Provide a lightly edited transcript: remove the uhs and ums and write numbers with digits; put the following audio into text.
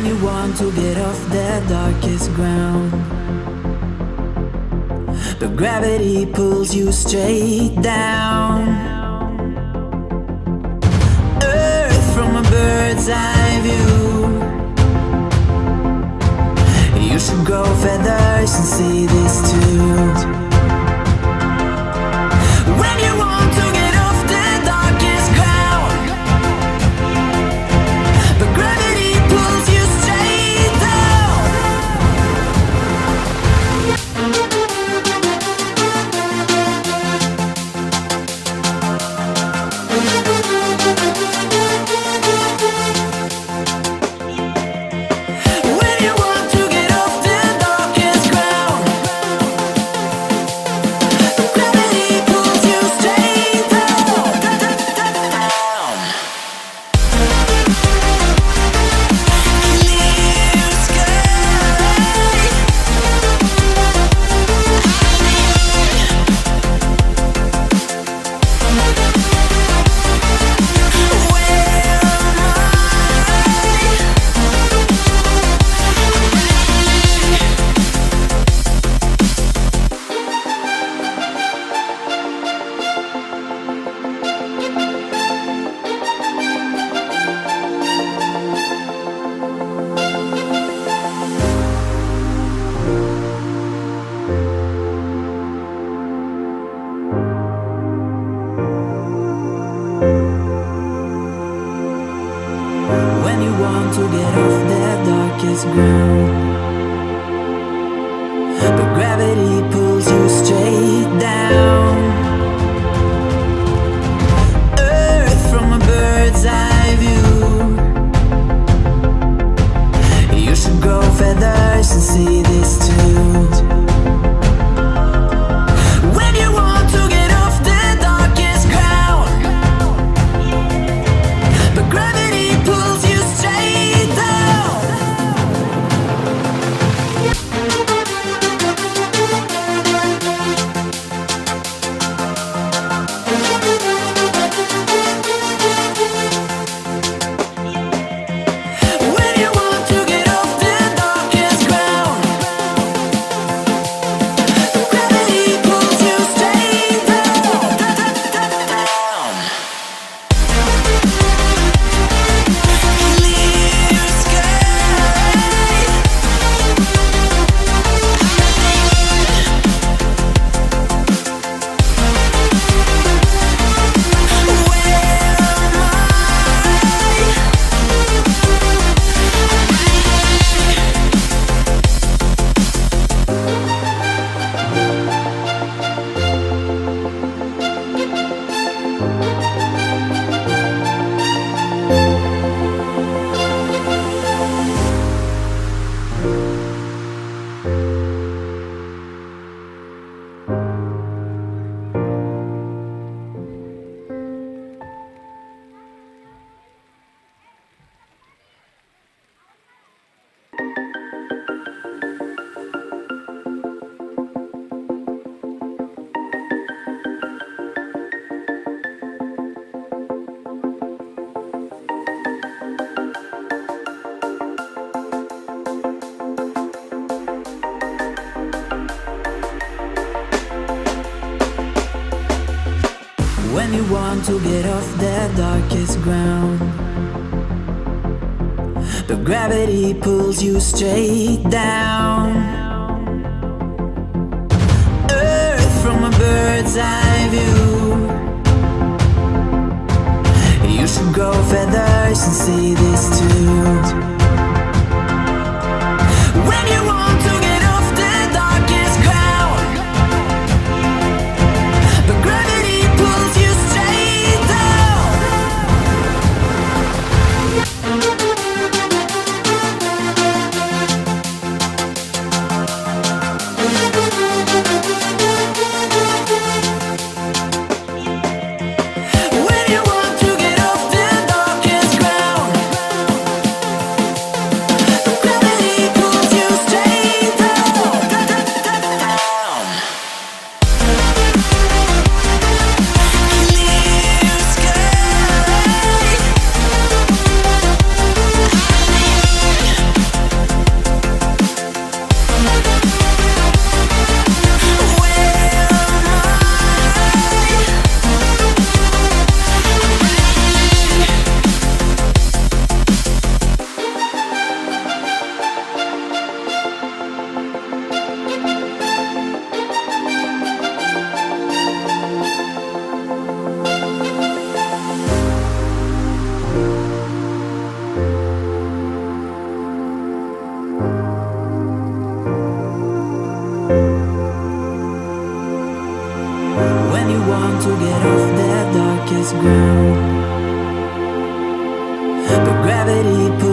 When you want to get off the darkest ground, but gravity pulls you straight down. Earth from a bird's eye view. You should grow feathers and see this too. When you want to get off the darkest ground, but gravity pulls you straight down. When you want to get off the darkest ground, but gravity pulls you straight down, down. Clear sky. When you want to get off the darkest ground, but gravity pulls you straight down. Earth from a bird's eye view. You should grow feathers and see this too. When you want to get off the darkest ground, but gravity pulls you straight down. When you want to get off the darkest ground, gravity pulls you straight down, down. Clear sky. When you want to get off the darkest ground, but gravity pulls you straight down. Earth from a bird's eye view. You should grow feathers and see this too. When you want to get off the darkest ground, but gravity pulls you straight down. you want to get off that darkest ground. But gravity